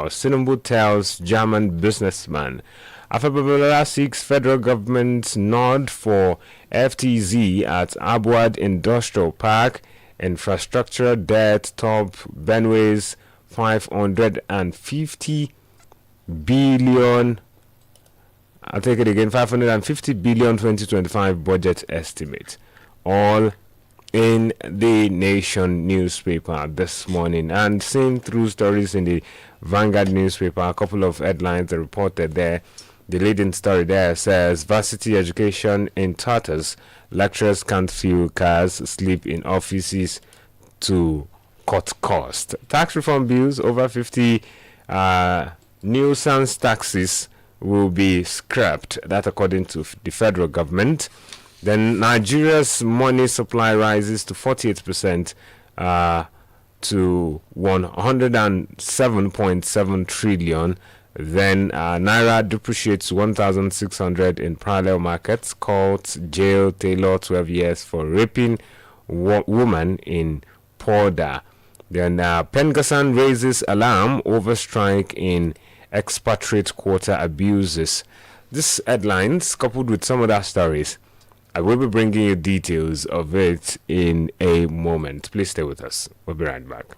house. Tinubu tells German businessman. Afababala seeks federal government nod for FTZ at Abuad Industrial Park. Infrastructure debt top Benway's 550 billion. I'll take it again. 550 billion 2025 budget estimate. All in the Nation newspaper this morning. And seeing through stories in the Vanguard newspaper, a couple of headlines are reported there. The leading story there says varsity education in tatters. Lecturers can't fuel cars, sleep in offices to cut cost. Tax reform bills over 50 nuisance taxes will be scrapped. That according to the federal government. Then Nigeria's money supply rises to 48% to 107.7 trillion. Then Naira depreciates 1,600 in parallel markets. Court jail Taylor 12 years for raping woman in Porda. Then Pengassan raises alarm over strike in expatriate quarter abuses. These headlines, coupled with some other stories, I will be bringing you details of it in a moment. Please stay with us. We'll be right back.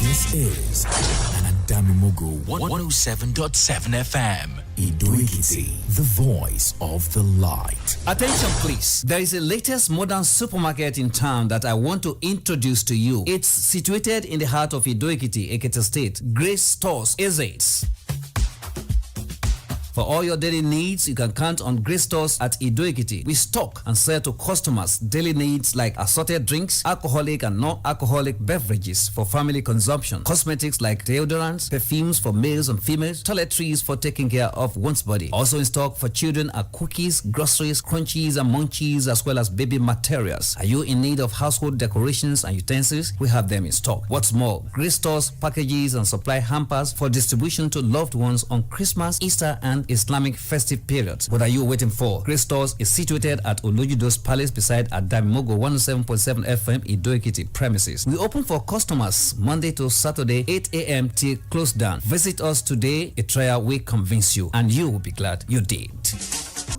This is an Adamimogo 107.7 FM. Idoikiti, the voice of the light. Attention please, there is a latest modern supermarket in town that I want to introduce to you. It's situated in the heart of Idoikiti, Ekiti State. Grace Stores is it. For all your daily needs, you can count on Grace Stores at Ido-Ekiti. We stock and sell to customers daily needs like assorted drinks, alcoholic and non-alcoholic beverages for family consumption, cosmetics like deodorants, perfumes for males and females, toiletries for taking care of one's body. Also in stock for children are cookies, groceries, crunchies and munchies, as well as baby materials. Are you in need of household decorations and utensils? We have them in stock. What's more, Grace Stores packages and supply hampers for distribution to loved ones on Christmas, Easter and Islamic festive periods. What are you waiting for? Grace Stores is situated at Olojudo's Palace beside Adamimogo 107.7 FM Ido-Ekiti premises. We open for customers Monday to Saturday 8 a.m. till close down. Visit us today. A trial will convince you and you will be glad you did.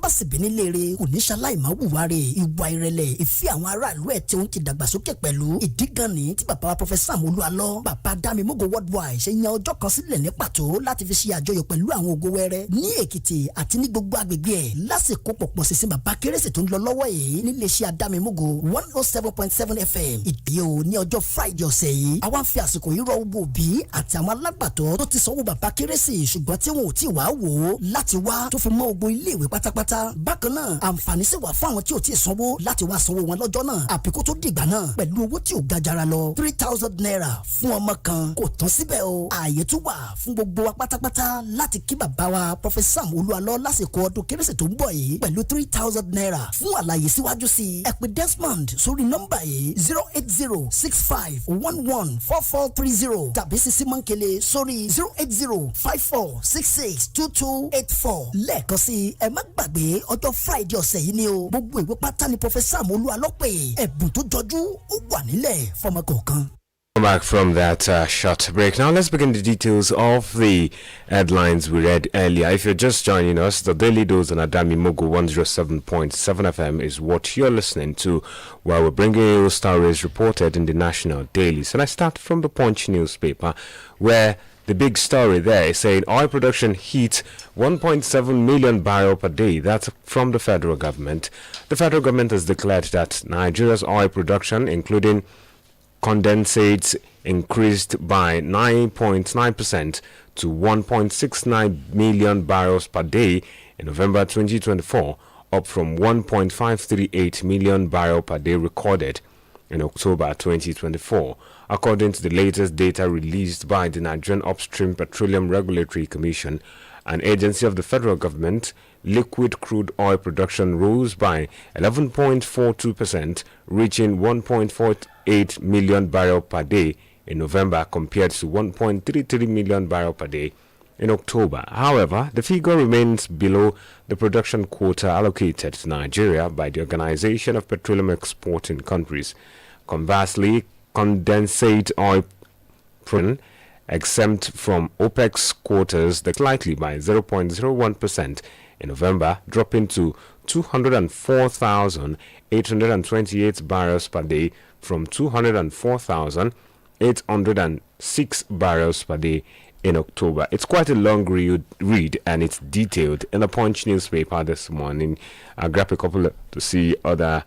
Básibínilére oníṣàláìmá wùwárẹ̀ ìwà ìrẹ̀lẹ̀ ìfẹ́ àwọn aráàlú ẹ̀ tí ó ń ti dàgbàsókè pẹ̀lú ìdí gan ni tí bàbá wa Professor Olúalọ́ bàbá Adamimogo worldwide ṣe yan ọjọ́ kan sílẹ̀ ní pàtó láti fi ṣe àjọyọ̀ pẹ̀lú àwọn ògo wẹrẹ ní Èkìtì àti ní gbogbo agbègbè ẹ̀ lásìkò pọ̀pọ̀ sísìn bàbá kérésì tó ń lọ lọ́wọ́ yìí nílé iṣẹ́ Adamimogo 107.7 FM ìdí o ní ọjọ́ Friday ọ̀sẹ̀ yìí àwa ń fi àsìkò yìí rọ gbogbo òbí àti àwọn alágbàtọ́ tó ti sanwó bàbá kérésì ṣùgbọ́n tí wọn ò tí ì wá wò ó láti wá tó fi mọ́ gbogbo iléèwé pátápátá bákan náà àǹfààní sì wà fún àwọn tí ò tí ì sanwó láti wá sanwó wọn lọ́jọ́ náà àbíkó tó dìgbà náà pẹ̀lú owó tí ò ga jara lọ 3,000 naira fún ọmọ kan kò tán síbẹ̀ o ààyè tún wà fún gbogbo wa pátápátá láti kí bàbá wa Professor Olúalọ́ lásìkò ọdún kérésì tó ń bọ̀ yìí pẹ̀lú 3,000 naira fún àlàyé síwájú sí ẹ pè Desmond sórí nọ́mbà yìí 08065114430 tàbí Sisi Mankele sórí 08054662284 lẹ́ẹ̀kan sí ẹ má gbàgbé ọjọ́ Friday ọ̀sẹ̀ yìí ni o gbogbo ìwé pátá ni Professor Olúalọ́ pé ẹ̀bùn tó jọjú ó wà nílẹ̀ fọmọ kọ̀ọ̀kan. Back from that short break. Now let's begin the details of the headlines we read earlier. If you're just joining us, the Daily Dose on Adamimogo 107.7 FM is what you're listening to, while we're bringing you stories reported in the national dailies. And I start from the Punch newspaper, where the big story there is saying oil production hit 1.7 million barrels per day. That's from the federal government. The federal government has declared that Nigeria's oil production, including condensates, increased by 9.9% to 1.69 million barrels per day in November 2024, up from 1.538 million barrels per day recorded in October 2024. According to the latest data released by the Nigerian Upstream Petroleum Regulatory Commission, an agency of the federal government, liquid crude oil production rose by 11.42%, reaching 1.48 million barrels per day in November compared to 1.33 million barrels per day in October. However, the figure remains below the production quota allocated to Nigeria by the Organization of Petroleum Exporting Countries. Conversely, condensate oil exempt from OPEX quotas slightly by 0.01% in November, dropping to 204,828 barrels per day from 204,806 barrels per day in October. It's quite a long read and it's detailed in the Punch newspaper this morning. I'll grab a couple to see other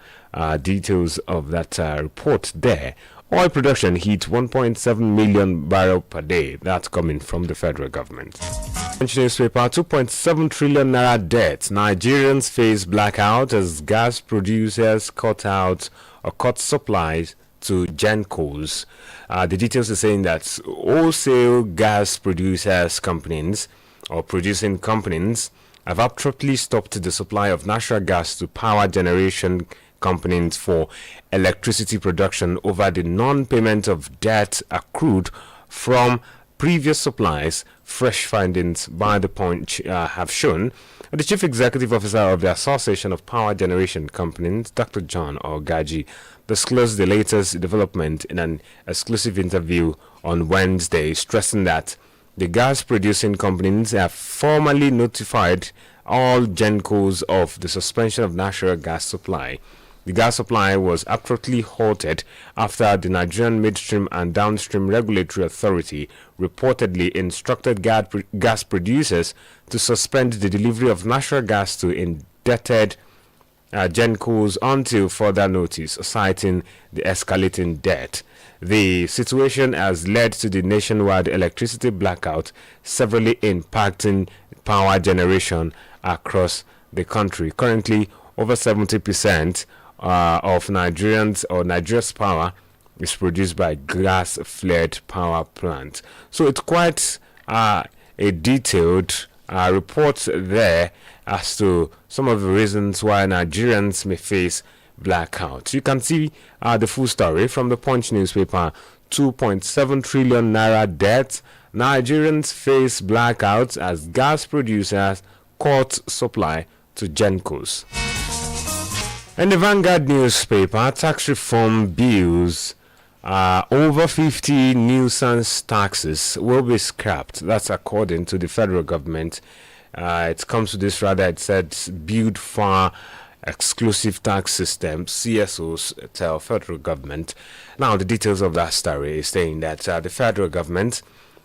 details of that report there. Oil production hit 1.7 million barrel per day. That's coming from the federal government. Punch newspaper, 2.7 trillion naira debt. Nigerians face blackout as gas producers cut supplies to Gencos. The details are saying that wholesale gas producers companies or producing companies have abruptly stopped the supply of natural gas to power generation companies for electricity production over the non-payment of debt accrued from previous supplies. Fresh findings by the Punch have shown. The chief executive officer of the Association of Power Generation Companies, Dr. John Ogaji, disclosed the latest development in an exclusive interview on Wednesday, stressing that the gas producing companies have formally notified all Gencos of the suspension of natural gas supply. The gas supply was abruptly halted after the Nigerian Midstream and Downstream Regulatory Authority reportedly instructed gas producers to suspend the delivery of natural gas to indebted Gencos until further notice, citing the escalating debt. The situation has led to the nationwide electricity blackout, severely impacting power generation across the country. Currently, over 70% of Nigeria's power is produced by gas-flared power plant. So it's quite a detailed report there as to some of the reasons why Nigerians may face blackouts. You can see the full story from the Punch newspaper. 2.7 trillion naira debt. Nigerians face blackouts as gas producers cut supply to Gencos. In the Vanguard newspaper, tax reform bills, over 50 nuisance taxes will be scrapped. That's according to the federal government. It comes to this rather, it said build for exclusive tax system, CSOs tell federal government. Now, the details of that story is saying that the federal government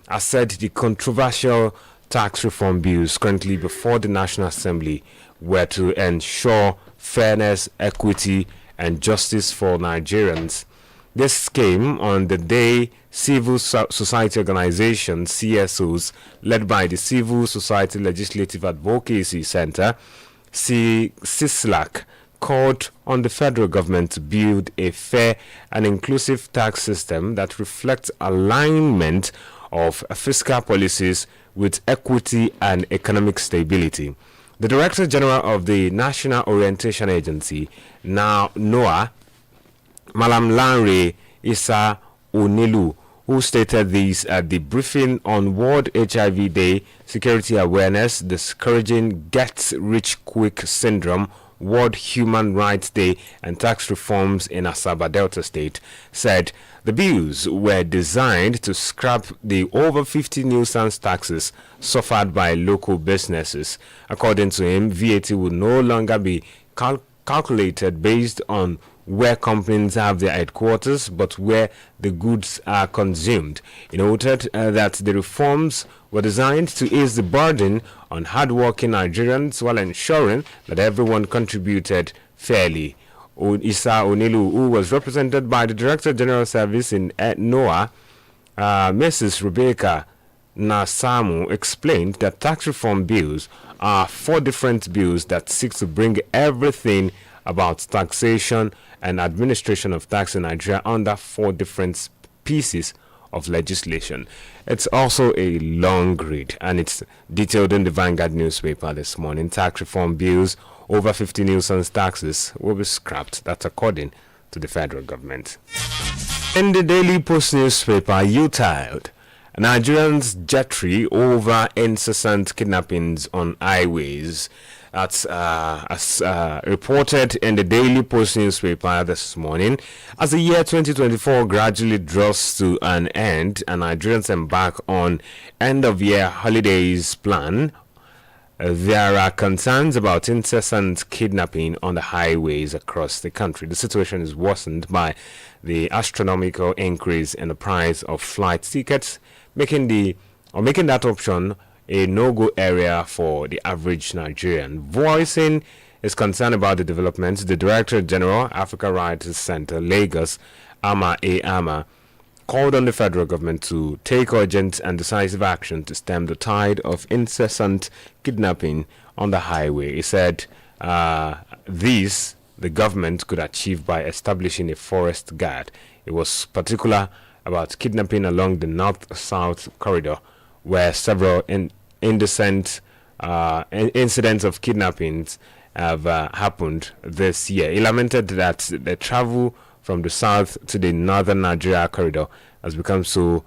has said the controversial tax reform bills currently before the National Assembly were to ensure fairness, equity, and justice for Nigerians. This came on the day civil society organizations, CSOs, led by the Civil Society Legislative Advocacy Center, CISLAC, called on the federal government to build a fair and inclusive tax system that reflects alignment of fiscal policies with equity and economic stability. The Director General of the National Orientation Agency, now NOAA, Malam Lanre Issa Onilu, who stated this at the briefing on World HIV Day, Security Awareness, Discouraging Get-Rich-Quick Syndrome, World Human Rights Day, and tax reforms in Asaba Delta State, said the bills were designed to scrap the over 50 nuisance taxes suffered by local businesses. According to him, VAT will no longer be calculated based on where companies have their headquarters, but where the goods are consumed. He noted that the reforms were designed to ease the burden on hardworking Nigerians while ensuring that everyone contributed fairly. Issa Onilu, who was represented by the Director General Service in NOAA, Mrs. Rebecca Nasamu, explained that tax reform bills are 4 different bills that seek to bring everything about taxation and administration of tax in Nigeria under 4 different pieces of legislation. It's also a long read, and it's detailed in the Vanguard newspaper this morning. Tax reform bills, over 50 nuisance taxes will be scrapped. That's according to the federal government. In the Daily Post newspaper, U-tiled. Nigerians jetty over incessant kidnappings on highways. That's as reported in the Daily Post newspaper this morning. As the year 2024 gradually draws to an end and Nigerians embark on end-of-year holidays plan, there are concerns about incessant kidnapping on the highways across the country. The situation is worsened by the astronomical increase in the price of flight tickets, making that option a no-go area for the average Nigerian. Voicing his concern about the developments, the Director General, Africa Writers Center, Lagos, Ama A. Ama, called on the federal government to take urgent and decisive action to stem the tide of incessant kidnapping on the highway. He said this the government could achieve by establishing a forest guard. It was particular about kidnapping along the north-south corridor, where several indecent incidents of kidnappings have happened this year. He lamented that the travel from the south to the northern Nigeria corridor has become so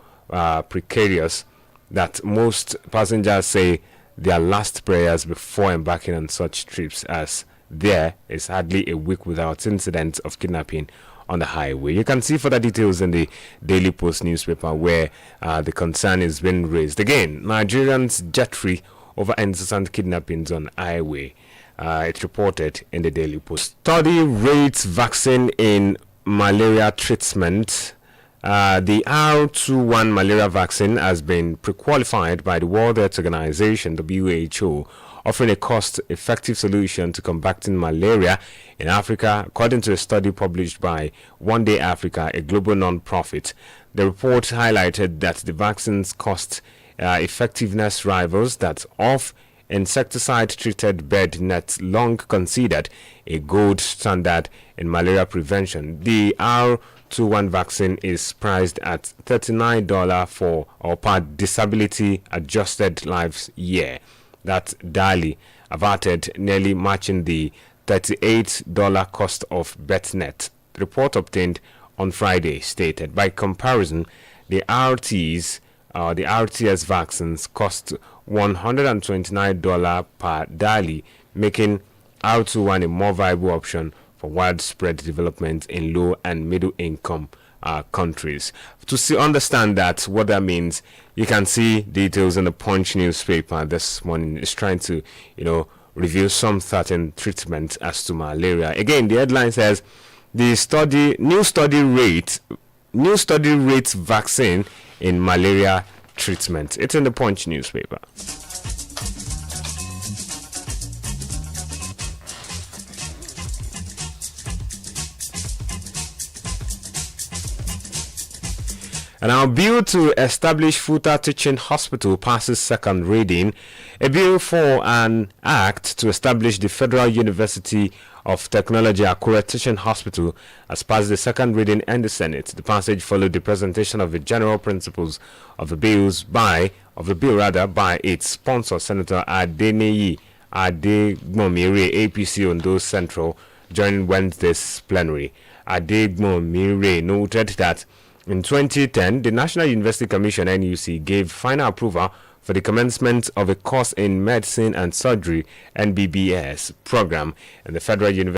precarious that most passengers say their last prayers before embarking on such trips, as there is hardly a week without incidents of kidnapping on the highway. You can see further details in the Daily Post newspaper, where the concern is being raised. Again, Nigerians jet free over incessant kidnappings on highway. It's reported in the Daily Post. Study rates vaccine in malaria treatment. The R21 malaria vaccine has been pre-qualified by the World Health Organization, WHO, offering a cost-effective solution to combating malaria in Africa, according to a study published by One Day Africa, a global non-profit. The report highlighted that the vaccine's cost effectiveness rivals that of insecticide-treated bed nets, long considered a gold standard in malaria prevention. The R21 vaccine is priced at $39 per disability-adjusted lives year. That daily averted nearly matching the $38 cost of BetNet. The report obtained on Friday stated, by comparison, the RTS vaccines cost $129 per daily, making R21 a more viable option for widespread development in low and middle income countries. To understand what that means, you can see details in the Punch newspaper this morning. It's trying to, review some certain treatment as to malaria. Again, the headline says new study rates vaccine in malaria treatment. It's in the Punch newspaper. And our bill to establish Futa Teaching Hospital passes second reading. A bill for an act to establish the Federal University of Technology Akure Teaching Hospital has passed the second reading in the Senate. The passage followed the presentation of the general principles of the bill by its sponsor, Senator Adeniyi Adegbomire, APC Ondo Central, during Wednesday's plenary. Adegbomire noted that in 2010, the National University Commission (NUC) gave final approval for the commencement of a course in medicine and surgery (NBBS) program in the Federal University